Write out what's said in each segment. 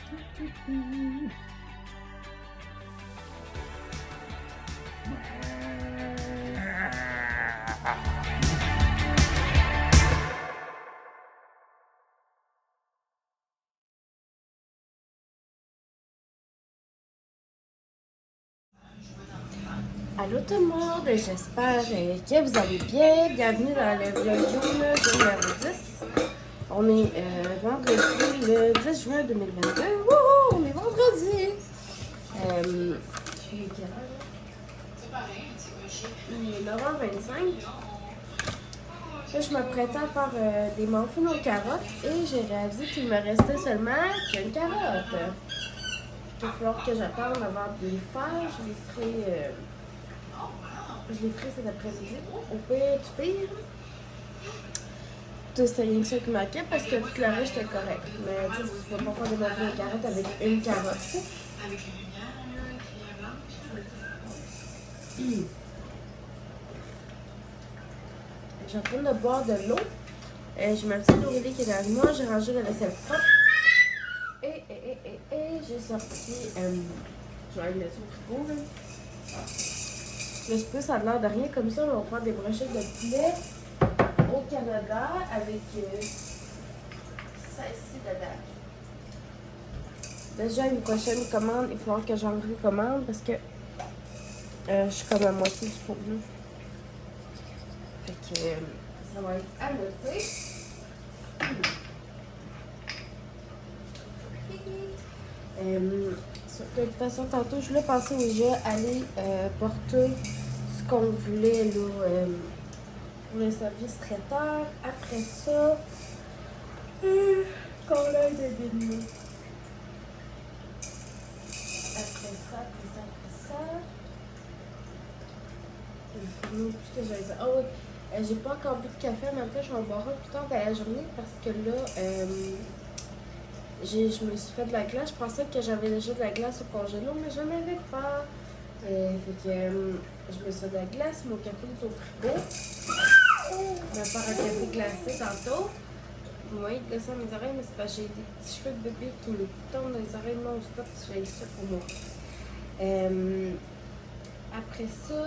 Allô tout le monde, j'espère que vous allez bien. Bienvenue dans le vlog numéro 10. On est vendredi le 10 juin 2022. Wouhou, on est vendredi. Il est quelle heure, là? Il est 9h25. Là, je m'apprêtais à faire des muffins aux carottes et j'ai réalisé qu'il me restait seulement qu'une carotte. Il va falloir que j'attende avant de les faire. Je les ferai cet après-midi. Au pire, du pire. C'était rien que ça qui manquait parce que tout le reste était correct. Mais tu sais, tu peux pas faire des muffins aux carottes avec une carotte. Je suis en train de boire de l'eau. J'ai ma petite Aurélie qui est derrière moi. J'ai rangé la vaisselle propre. Et j'ai sorti. Je vais aller le mettre au frigo. Là. Le souper, ça a l'air de rien comme ça. On va faire des brochettes de poulet au Canada avec ça ici dedans. Déjà, une prochaine commande, il va falloir que j'en recommande parce que je suis comme à moitié du pot là. Fait que ça va être à noter. De toute façon, tantôt, je voulais passer au jeu, aller porter ce qu'on voulait là, pour le service traiteur. Après ça, qu'on aille de dîner. Après ça. Qu'est-ce que j'allais dire? Ah oui, j'ai pas encore bu de café, en même temps, je vais en boire un plus tard dans la journée parce que là, je me suis fait de la glace. Je pensais que j'avais déjà de la glace au congélo, mais je n'en avais pas. Fait que je me suis fait de la glace. Mon café est au frigo. Je vais faire un café glacé tantôt. Moi, il descend mes oreilles, mais c'est parce que j'ai des petits cheveux de bébé qui me tombent dans les oreilles non-stop. J'ai ça pour moi. Après ça,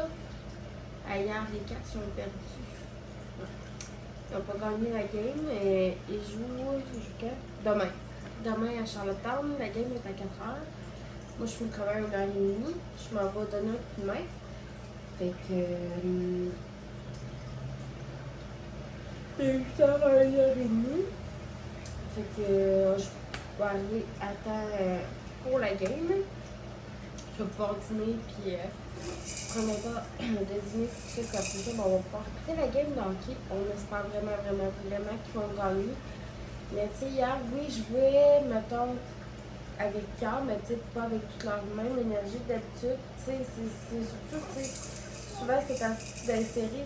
hier, les cartes sont perdues. Ils n'ont pas gagné la game. Ils jouent quand? Demain. Demain à Charlottetown, la game est à 4h. Moi, je fais le travail à 1h30. Je m'en vais donner un coup de main. Fait que. 8h à 1h30. Fait que je vais arriver à temps pour la game. Je vais pouvoir dîner puis prendre un temps de dîner tout de suite comme ça. On va pouvoir écouter la game d'hockey. On espère vraiment qu'ils vont gagner. Mais tu sais, hier, oui, je jouais, mettons, avec cœur, mais tu sais, pas avec toute leur même énergie d'habitude. Tu sais, c'est surtout, tu sais, souvent, c'est quand dans les séries,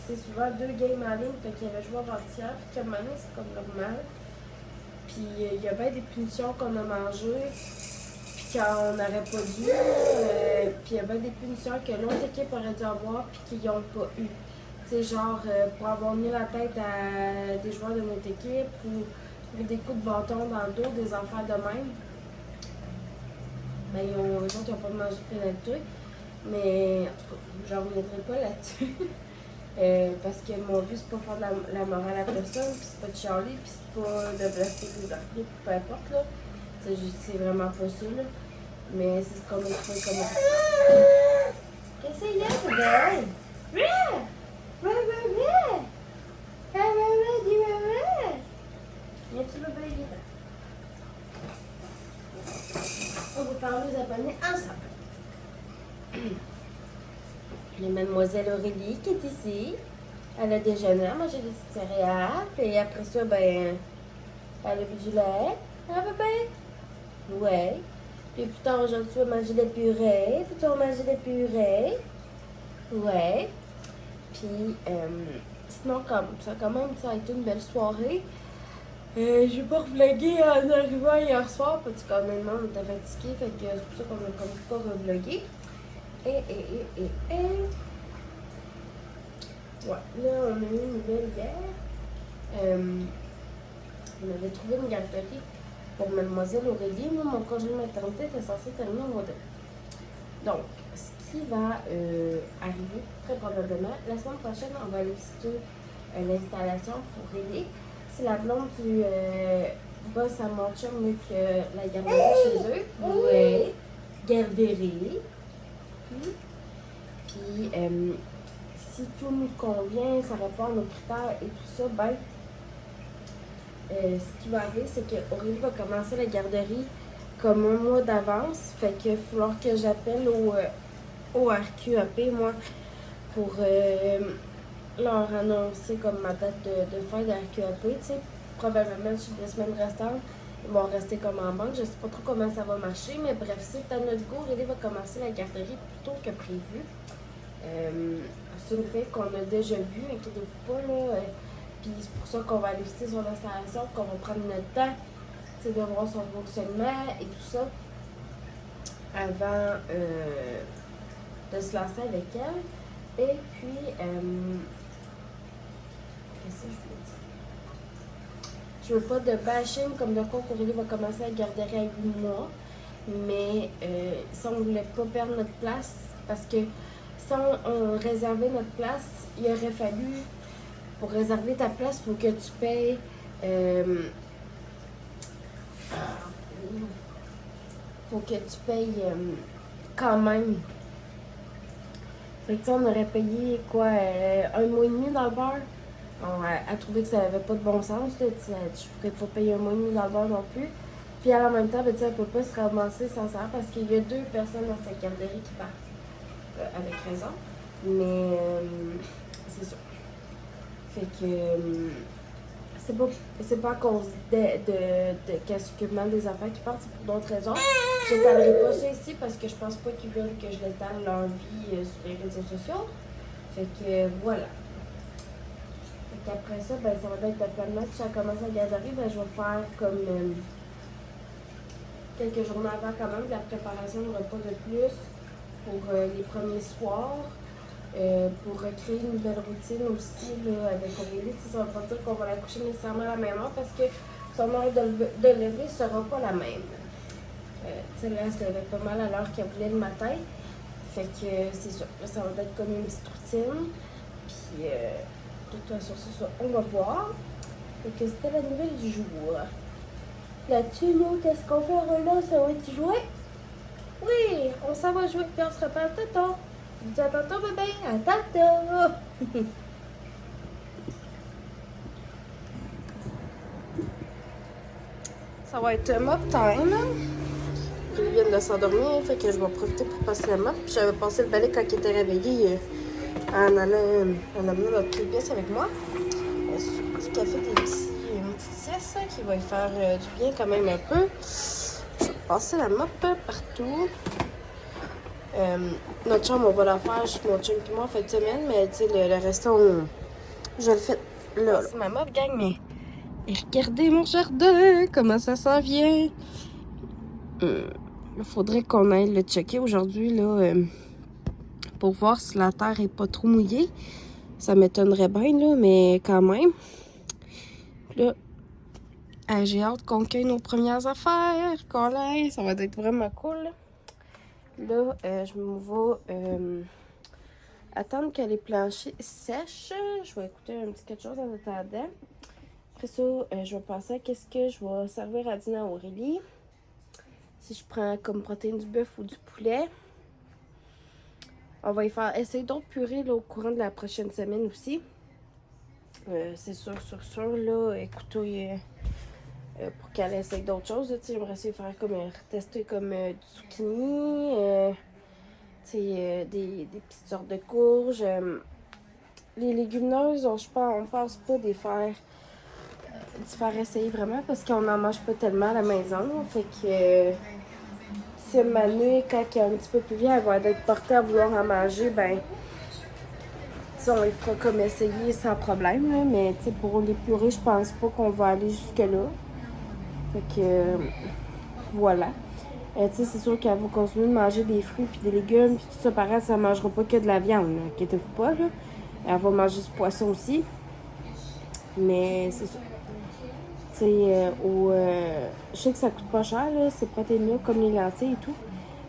c'est souvent 2 games en ligne, fait qu'il y avait joué avant-hier, puis qu'à un moment donné, c'est comme normal. Puis il y a bien des punitions qu'on a mangées, puis qu'on n'aurait pas dû, puis il y a bien des punitions que l'autre équipe aurait dû avoir, puis qu'ils n'ont pas eu. C'est genre pour avoir mis la tête à des joueurs de notre équipe ou des coups de bâton dans le dos, des affaires de même. Ben, eux autres, ils n'ont pas mangé de pénalité. Mais en tout cas, j'en reviendrai pas là-dessus. Parce que mon but, c'est pas faire de la morale à personne, puis c'est pas de chialer, puis c'est pas de blesser les arbitres, peu importe. Là. C'est vraiment pas ça. Là. Mais c'est ce qu'on a trouvé comme ça. Qu'est-ce qu'il y a, bébé? On va parler aux abonnés ensemble. Il y a Mademoiselle Aurélie qui est ici. Elle a déjeuné, elle a mangé des petites céréales. Puis après ça, ben, elle a bu du lait. Ah, bébé? Ouais. Puis plus tard aujourd'hui, on va manger des purées. Puis on va manger des purées. Ouais. Puis, sinon, comme ça, quand même, ça a été une belle soirée. J'ai pas revlogué en arrivant hier soir parce qu'honnêtement, on était fatigués. Fait que c'est pour ça qu'on a comme pas revlogué. Ouais, là, on a eu une nouvelle hier. On avait trouvé une garderie pour Mademoiselle Aurélie. Moi, mon congé de maternité était censé terminer au mois d'août. Donc, ce qui va arriver, très probablement, la semaine prochaine, on va aller visiter l'installation pour Aurélie. C'est la blonde du boss à mon chum, que la garderie chez eux. Oui, garderie. Puis, si tout nous convient, ça répond à nos critères et tout ça, ben, ce qui va arriver, c'est qu'Aurélie va commencer la garderie comme un mois d'avance. Fait qu'il va falloir que j'appelle au RQAP, moi, pour leur annoncer comme ma date de fin de RQAP. Tu sais, probablement sur les semaines restantes, ils vont rester comme en banque. Je sais pas trop comment ça va marcher, mais bref, c'est à notre goût. Aurélie va commencer la garderie plus tôt que prévu. C'est une fille qu'on a déjà vue, inquiétez-vous pas, là. Puis c'est pour ça qu'on va aller visiter son installation, qu'on va prendre notre temps, de voir son fonctionnement et tout ça, avant de se lancer avec elle. Et puis, qu'est-ce que je voulais dire? Je veux pas de bashing comme de quoi Aurélie va commencer à garder à 8 mois, mais si on voulait pas perdre notre place, parce que si on réservait notre place, il aurait fallu, pour réserver ta place, il faut que tu payes quand même. Fait que on aurait payé quoi, un mois et demi dans le beurre. On a trouvé que ça n'avait pas de bon sens. Là. Tu ne ferais pas payer un mois et demi dans le beurre non plus. Puis en même temps, ben, elle ne peut pas se ramasser sans ça parce qu'il y a 2 personnes dans cette garderie qui partent. Avec raison. Mais c'est ça. Fait que c'est pas à cause de questionnement des enfants qui partent, c'est pour d'autres raisons. Je n'étalerai pas ça ici parce que je pense pas qu'ils veulent que je l'étale leur vie sur les réseaux sociaux. Fait que voilà. Fait qu'après ça, ben, ça va être le que ça commence à garderie, ben, je vais faire comme quelques journées avant quand même de la préparation de repas de plus pour les premiers soirs. Pour recréer une nouvelle routine aussi là, avec Aurélie. Ça ne veut pas dire qu'on va la coucher nécessairement à la même heure parce que son heure de lever ne sera pas la même. Là, elle se levait pas mal à l'heure qu'elle voulait le matin. Fait que c'est ça. Là, ça va être comme une petite routine. Puis, de toute façon, c'est ça. On va voir. Fait que c'était la nouvelle du jour. Là-dessus, nous, qu'est-ce qu'on fait là? Ça va être jouer? Oui, on s'en va jouer puis on se reparle tantôt. Je dis à tantôt, bébé. À tantôt. Ça va être mop time. Il vient de s'endormir, fait que je vais profiter pour passer la mop. J'avais passé le balai quand il était réveillé en amenant notre pièce avec moi. Du café, une petite sieste qui va y faire du bien quand même un peu. Je vais passer la mop partout. Notre chambre, on va la faire chez mon chum et moi en fin de semaine, mais tu sais, le restant, je le fais là. C'est ma mop, gang, mais regardez mon jardin, comment ça s'en vient. Il faudrait qu'on aille le checker aujourd'hui, là, pour voir si la terre est pas trop mouillée. Ça m'étonnerait bien, là, mais quand même. Là, j'ai hâte qu'on cueille nos premières affaires, qu'on l'aille. Ça va être vraiment cool. Là, je me vais attendre que les planchers sèchent. Je vais écouter un petit quelque chose en attendant. Après ça, je vais penser à qu'est-ce que je vais servir à dîner à Aurélie. Si je prends comme protéine du bœuf ou du poulet. On va y faire essayer d'autres purées là, au courant de la prochaine semaine aussi. C'est sûr, là, écoutez, pour qu'elle essaye d'autres choses. J'aimerais essayer de faire comme tester comme du zucchini, des petites sortes de courges. Les légumineuses, on pense pas d'y faire essayer vraiment parce qu'on n'en mange pas tellement à la maison. Fait que si Manu, quand elle est un petit peu plus vieille, elle va être portée à vouloir en manger, ben on les fera comme essayer sans problème. Là, mais pour les purées, je pense pas qu'on va aller jusque-là. Fait que voilà. C'est sûr qu'elle va continuer de manger des fruits puis des légumes puis tout ça. Pareil, ça ne mangera pas que de la viande. Inquiétez-vous pas. Là. Elle va manger du poisson aussi. Mais c'est ça. je sais que ça coûte pas cher, là, ces protéines-là, comme les lentilles et tout.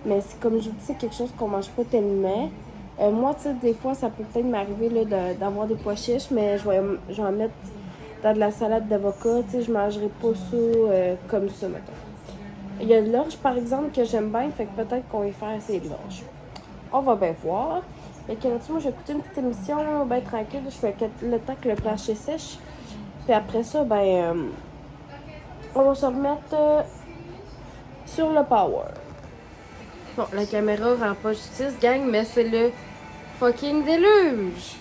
Mais c'est comme je vous dis, c'est quelque chose qu'on mange pas tellement. Moi, tu sais, des fois, ça peut peut-être m'arriver là, d'avoir des pois chiches, mais je vais en mettre dans de la salade d'avocat. Tu sais, je mangerai pas ça comme ça, mettons. Il y a de l'orge, par exemple, que j'aime bien, fait que peut-être qu'on va y faire essayer de l'orge. On va bien voir. Fait que là-dessus, moi, j'ai écouté une petite émission, bien tranquille. Je fais le temps que le plancher sèche. Puis après ça, on va se remettre sur le power. Bon, la caméra rend pas justice, gang, mais c'est le fucking déluge!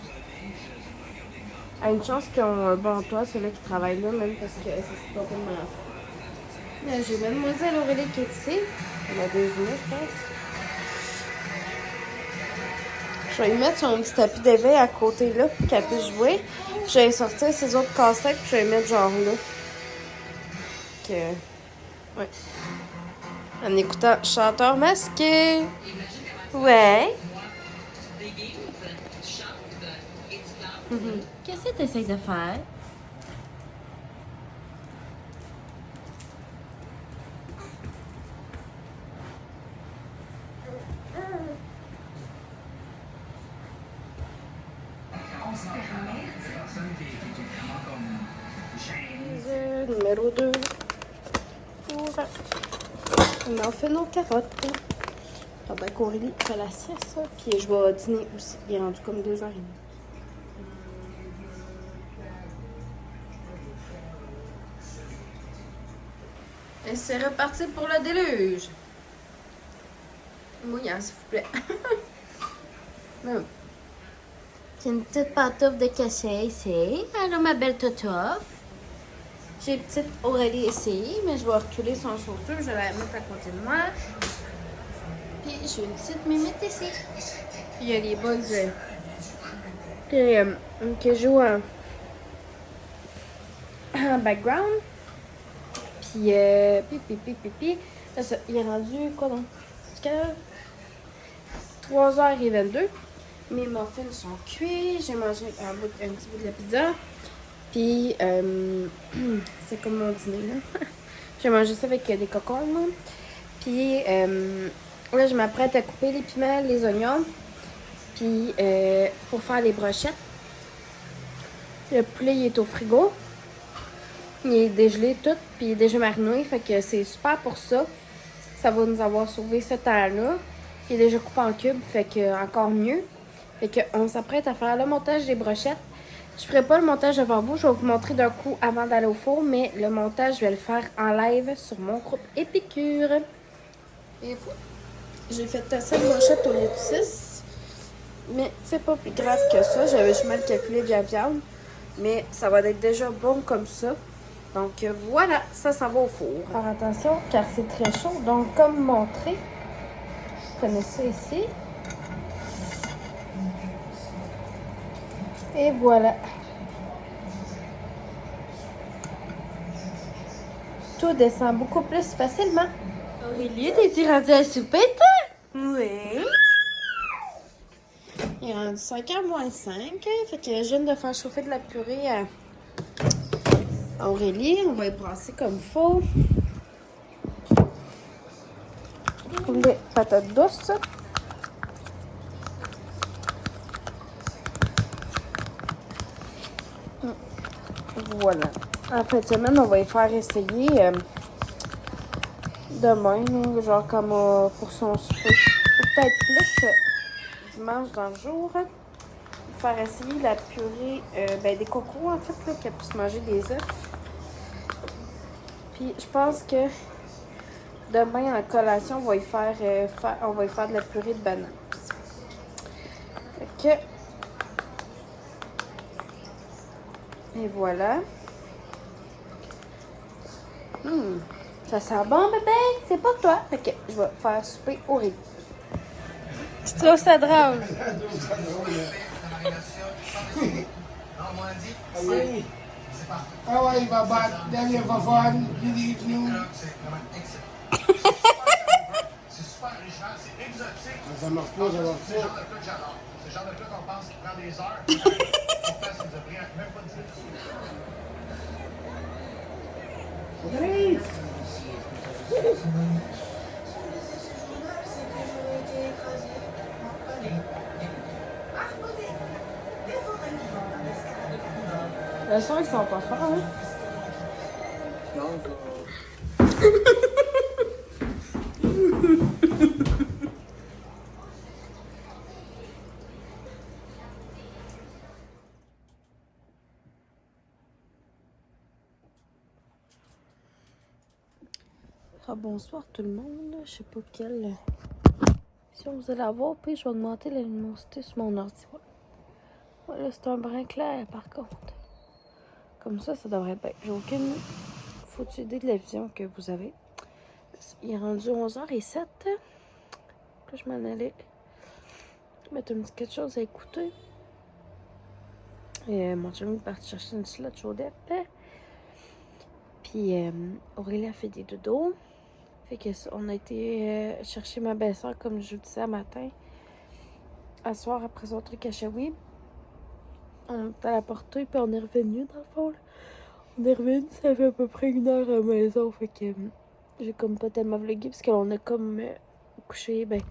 A une chance qu'ils ont un bon toit, ceux-là qui travaillent là, même parce que ça c'est pas vraiment fou. Là, j'ai Mademoiselle Aurélie qui est ici. Elle a 2 minutes, je pense. Je vais lui mettre son petit tapis d'éveil à côté là pour qu'elle puisse jouer. Je vais sortir ses autres cassettes puis je vais les mettre genre là. Ouais. En écoutant Chanteur masqué. Ouais. Qu'est-ce que tu essaies de faire? Numéro 2. On en fait nos carottes. Pendant qu'Aurélie fait la sieste, puis je vais dîner aussi. Il est rendu comme 2h30. Et c'est reparti pour le déluge. Mouillant, s'il vous plaît. C'est une petite pantoufle de cachet ici. Allô, ma belle totouf. J'ai une petite Aurélie ici, mais je vais reculer son sauteur. Je vais la mettre à côté de moi. Puis j'ai une petite mimite ici. Puis il y a les bugs qui jouent en background. Puis, là, ça, il est rendu quoi donc? 3h22. Mes muffins sont cuits. J'ai mangé un petit bout de la pizza. Puis, c'est comme mon dîner, là. J'ai mangé ça avec des cocombes. Puis, là, je m'apprête à couper les piments, les oignons. Puis, pour faire les brochettes. Le poulet, il est au frigo. Il est dégelé tout, puis il est déjà mariné. Fait que c'est super pour ça. Ça va nous avoir sauvé ce temps-là. Il est déjà coupé en cubes, fait que encore mieux. Fait qu'on s'apprête à faire le montage des brochettes. Je ferai pas le montage devant vous, je vais vous montrer d'un coup avant d'aller au four, mais le montage, je vais le faire en live sur mon groupe Épicure. Et voilà. J'ai fait 7 brochettes au lieu de 6. Mais c'est pas plus grave que ça. J'avais juste mal calculé de la viande. Mais ça va être déjà bon comme ça. Donc voilà, ça va au four. Faire attention car c'est très chaud. Donc comme montré, prenez ça ici. Et voilà. Tout descend beaucoup plus facilement. Aurélie, t'es-tu rendue à souper, toi? Oui. Il est rendu 5h moins 5. Fait que je viens de faire chauffer de la purée à Aurélie. On va y brasser comme faut. Les patates douces. Voilà. En fin de semaine, on va y faire essayer demain, genre comme pour son souper. Ou peut-être plus dimanche dans le jour. Faire essayer la purée, des cocos en fait, là, qu'elle puisse manger des œufs. Puis je pense que demain en collation, on va y faire, de la purée de banane. Fait que... Et voilà. Ça sent bon, bébé? C'est pas toi. Fait que je vais faire souper au riz. Tu trouves ça drôle? Oui. Ah ouais, il va battre. Dernier va fun. Good evening. Ça marche pas, ça marche pas. C'est le genre de plat qu'on pense qu'il prend des heures. Pourtant, ça nous a pris même pas 10 minutes. La soirée, ça va pas faire, hein? Ah, bonsoir tout le monde. Je sais pas quelle. Si vous allez avoir, puis je vais augmenter la luminosité sur mon ordi. Voilà, c'est un brin clair par contre. Comme ça devrait être bien. J'ai aucune foutue idée de la vision que vous avez. Il est rendu 11h07. Là, je m'en allais mettre un petit quelque chose à écouter. Et mon chum est parti chercher une slot chaudette. Puis Aurélie a fait des dodos. Fait que on a été chercher ma belle-sœur, comme je vous disais, matin. À soir, après son truc à Shawi. On est à la portée, puis on est revenu, dans le fond. Là. On est revenu, ça fait à peu près 1 heure à la maison. Fait que j'ai comme pas tellement vlogué, parce qu'on a comme couché, ben...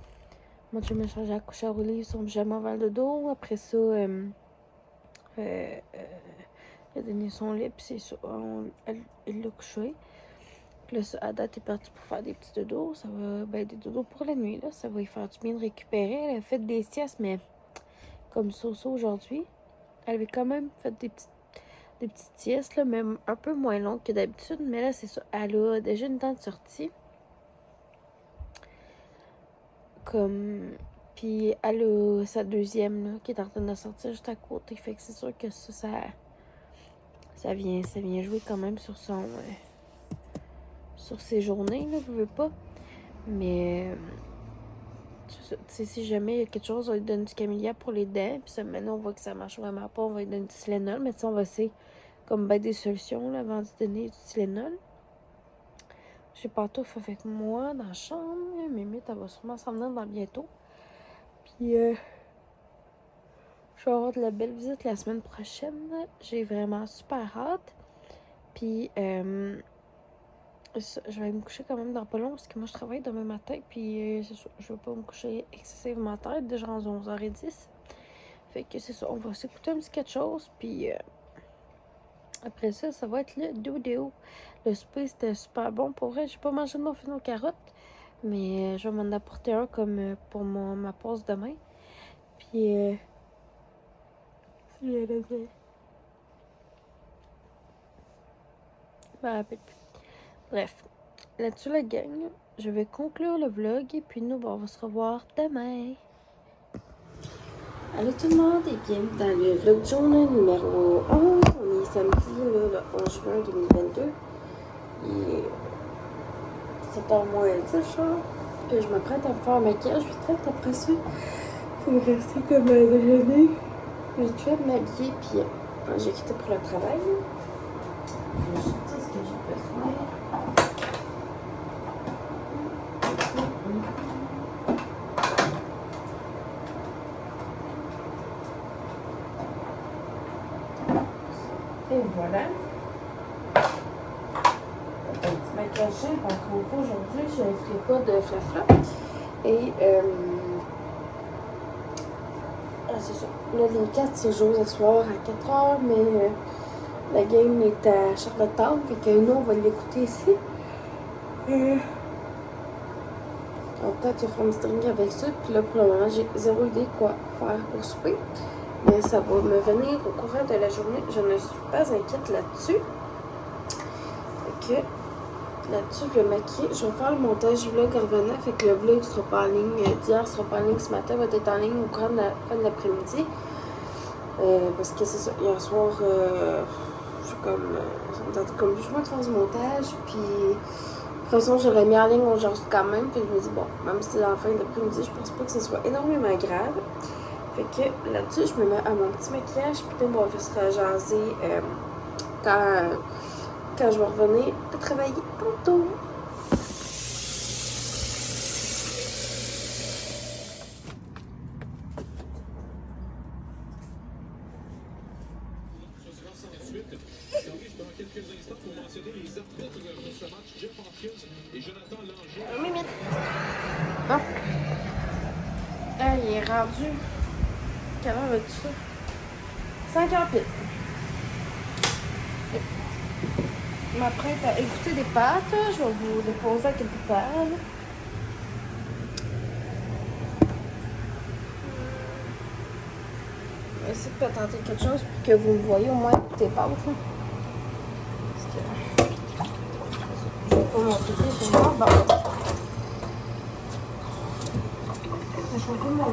Mon chum m'a changé à coucher à Aurélie, son pyjama avant le dodo. Après ça, il a donné son lit, puis c'est ça, il l'a couché. Puis là, à date, est parti pour faire des petits dodos. Ça va, ben, des dodos pour la nuit, là. Ça va lui faire du bien de récupérer. Elle a fait des siestes, mais comme ça aujourd'hui. Elle avait quand même fait des petites siestes, là, même un peu moins longues que d'habitude. Mais là, c'est ça. Elle a déjà une dent de sortie. Comme... Puis elle a sa deuxième, là, qui est en train de sortir juste à côté. Fait que c'est sûr que ça vient jouer quand même sur son... sur ses journées, là, je veux pas. Mais... si jamais il y a quelque chose, on lui donne du camélia pour les dents. Puis ça, maintenant, on voit que ça marche vraiment pas. On va lui donner du Tylenol. Mais on va essayer comme ben des solutions là, avant de donner du Tylenol. J'ai pas tout fait avec moi dans la chambre. Mémite, elle va sûrement s'en venir dans bientôt. Puis, je vais avoir de la belle visite la semaine prochaine. J'ai vraiment super hâte. Puis, je vais me coucher quand même dans pas long parce que moi, je travaille demain matin. Puis, je vais pas me coucher excessivement tard. Déjà à 11h10. Fait que c'est ça. On va s'écouter un petit quelque chose. Puis, après ça, ça va être le dodo. Le souper, c'était super bon. Pour vrai, j'ai pas mangé de muffin aux carottes. Mais je vais m'en apporter un comme pour ma pause demain. Puis, si j'allais dire. Je me rappelle plus. Bref, là-dessus, la gang, je vais conclure le vlog. Et puis, nous, on va se revoir demain. Allô tout le monde et bienvenue dans le vlog journée numéro 11. On est samedi, là, le 11 juin 2022. Il est 7h moins 10, genre. Je m'apprête à me faire un maquillage vite fait. Après ça, il faut me rester comme un déjeuner. J'ai tout fait de m'habiller, puis j'ai quitté pour le travail. Je sais ce que j'ai besoin. Et voilà. Un petit maquillage simple. Encore une fois, aujourd'hui, je ne ferai pas de flafla. Et, c'est ça. Là, les 4, c'est jour ce soir à 4h, mais la game est à Charlottetown, fait que nous, on va l'écouter ici. On va peut-être faire un petit drink avec ça, puis là, pour le moment, j'ai zéro idée quoi faire pour souper. Mais ça va me venir au courant de la journée. Je ne suis pas inquiète là-dessus. Fait que là-dessus, je vais maquiller. Je vais faire le montage du vlog en revenant. Fait que le vlog sera pas en ligne d'hier, sera pas en ligne ce matin, va être en ligne au courant de la fin de l'après-midi. Parce que c'est ça, hier soir, je suis comme je vais faire du montage. Puis de toute façon, j'aurais mis en ligne aujourd'hui quand même. Puis je me dis, bon, même si c'est dans la fin de l'après-midi, je pense pas que ce soit énormément grave. Fait que là-dessus, je me mets à mon petit maquillage. Puis on va se rejaser quand je vais revenir de travailler tantôt. Dans quelques instants pour mentionner les athlètes de ce match, Jeff Hopkins et Jonathan rendu. Quelle heure as-tu ça? 5h pile. Je m'apprête à écouter des pâtes. Je vais vous déposer à quelque part. Je vais essayer de tenter quelque chose pour que vous me voyez au moins écouter les pâtes. Parce que je vais pas montrer plus pour moi. Bon. Je vais chauffer mon eau.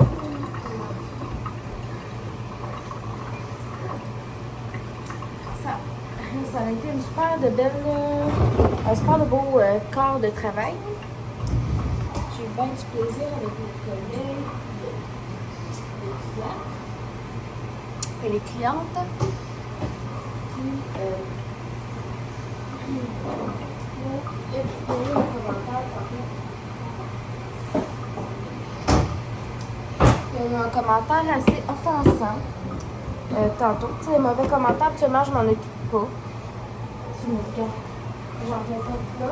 Ça a été un super de beau corps de travail. J'ai eu bien du plaisir avec mes collègues, les clients et les clientes. Il y a eu un commentaire assez offensant tantôt. Tu sais, les mauvais commentaires, actuellement, je m'en occupe pas. J'en reviens pas là.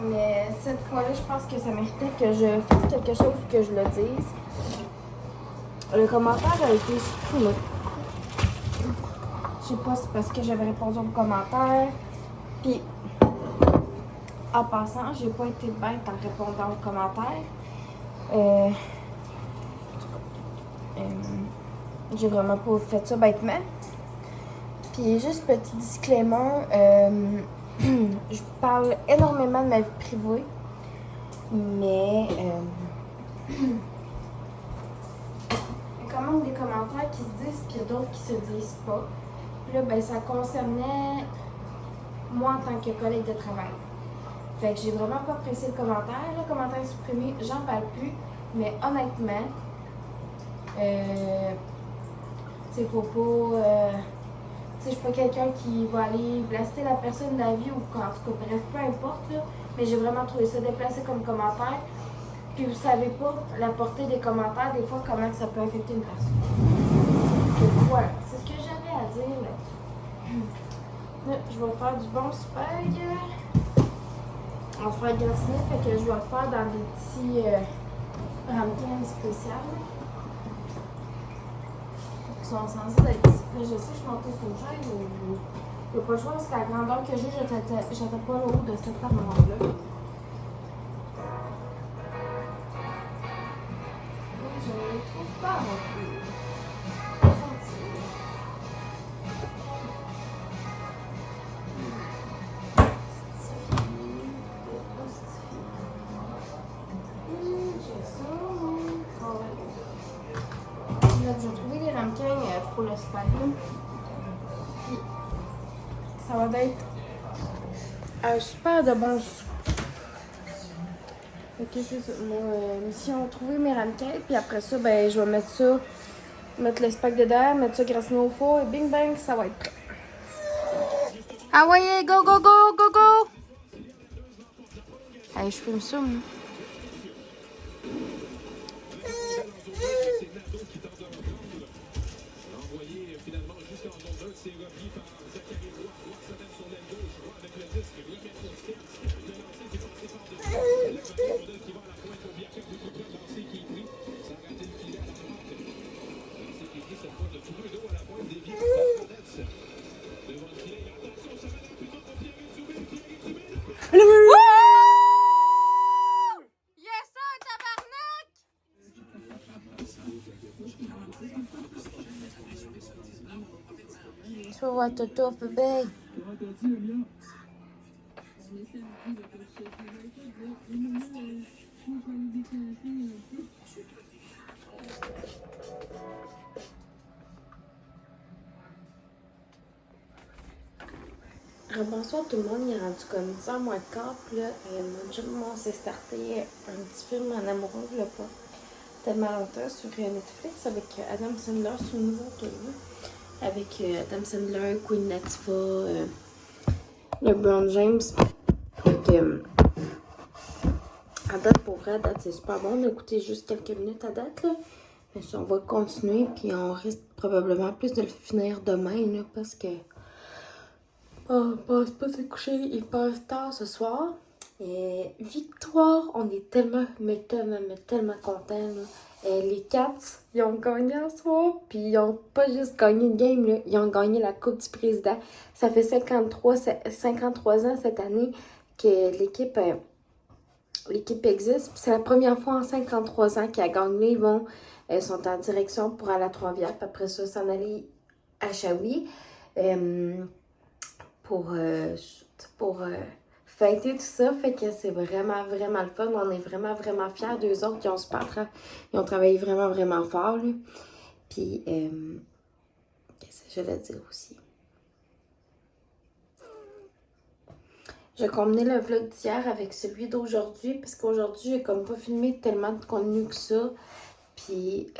Mais cette fois-là, je pense que ça méritait que je fasse quelque chose ou que je le dise. Le commentaire a été supprimé. Je sais pas si c'est parce que j'avais répondu au commentaire. Puis, en passant, j'ai pas été bête en répondant aux commentaires. J'ai vraiment pas fait ça bêtement. Puis juste petit disclaimer, je vous parle énormément de ma vie privée, mais il y a quand même des commentaires qui se disent puis d'autres qui se disent pas. Puis là, ben, ça concernait moi en tant que collègue de travail. Fait que j'ai vraiment pas apprécié le commentaire. Le commentaire est supprimé, j'en parle plus, mais honnêtement, faut pas. Je suis pas quelqu'un qui va aller blaster la personne de la vie ou en tout cas, bref, peu importe, là. Mais j'ai vraiment trouvé ça déplacé comme commentaire. Puis vous savez pas la portée des commentaires, des fois, comment ça peut affecter une personne. Donc voilà, c'est ce que j'avais à dire là-dessus. Là, je vais faire du bon spag. On va faire gratiné, fait que je vais le faire dans des petits ramequins spéciaux. Ils sont censés être petits. Mais je sais que je suis montée sur une chaise ou je n'ai pas le choix parce qu'à la grandeur que j'ai, j'étais pas le haut de cette armoire-là. Je ne les trouve pas non plus. J'ai trouvé des ramequins pour le spag. Puis ça va être un super de bon soupe. Ok, c'est ça. Mon mission, trouver mes ramequins. Puis après ça, ben, je vais mettre ça, mettre le spag dedans, mettre ça gratiné au four et bing bang, ça va être prêt. Ah ouais, go, go, go, go, go! Allez, je filme ça, moi. Tu vas voir Toto, bébé. Bonsoir tout le monde, il est rendu comme 10h moins quart, puis là, on s'est starté un petit film en amoureux, là, pas tellement longtemps, sur Netflix, avec Adam Sandler, sur une nouveau tournée, avec Adam Sandler, Queen Latifah, LeBron James. Donc, à date, pour vrai, à date, c'est super bon, on a écouté juste quelques minutes à date, là. Mais ça, on va continuer, puis on risque probablement plus de le finir demain, là, parce que... Oh, passe pas se coucher, il passe tard ce soir. Victoire, on est tellement, mais tellement contents. Là. Les Cats, ils ont gagné ce soir, puis ils ont pas juste gagné une game, là, ils ont gagné la Coupe du Président. Ça fait 53 ans cette année que l'équipe existe. C'est la première fois en 53 ans qu'ils a gagné. Ils sont en direction pour aller à Trois-Rivières, puis après ça, s'en aller à Shawi pour fêter tout ça. Fait que c'est vraiment le fun. On est vraiment fiers d'eux autres. Ils ont travaillé vraiment fort. Là. Puis, qu'est-ce que je vais dire aussi? Je vais combiner le vlog d'hier avec celui d'aujourd'hui, parce qu'aujourd'hui, j'ai comme pas filmé tellement de contenu que ça. Puis,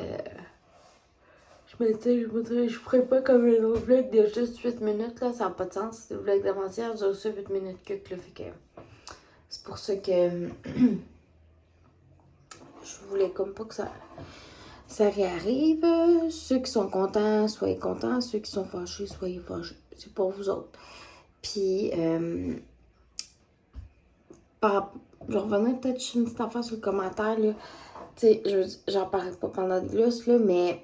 je me disais, je ferais pas comme un autre vlog de juste 8 minutes, là, ça n'a pas de sens. Le vlog d'avant-hier dure aussi 8 minutes que là, fait que c'est pour ça que je voulais comme pas que ça réarrive. Ceux qui sont contents, soyez contents. Ceux qui sont fâchés, soyez fâchés. C'est pour vous autres. Puis, je revenais peut-être sur une petite affaire sur le commentaire, là. Tu sais, j'en parle pas pendant de gloss, là, mais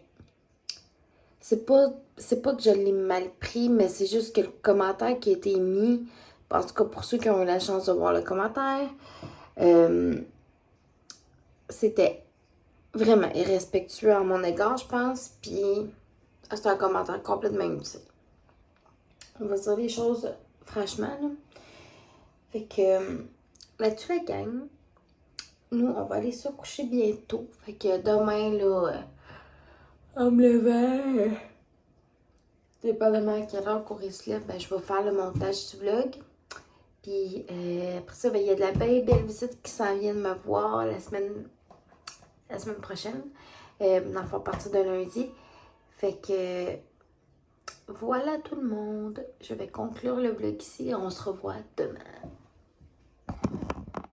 c'est pas que je l'ai mal pris, mais c'est juste que le commentaire qui a été mis, en tout cas pour ceux qui ont eu la chance de voir le commentaire, c'était vraiment irrespectueux à mon égard, je pense, puis c'est un commentaire complètement inutile. On va se dire les choses franchement, là. Fait que là-dessus, la gang, nous, on va aller se coucher bientôt. Fait que demain, là, en me levant, dépendamment à quelle heure qu'on se lève, ben, je vais faire le montage du vlog. Puis après ça, ben, il y a de la belle visite qui s'en vient de me voir la semaine prochaine. Dans le fond, à partir de lundi. Fait que voilà tout le monde. Je vais conclure le vlog ici. On se revoit demain.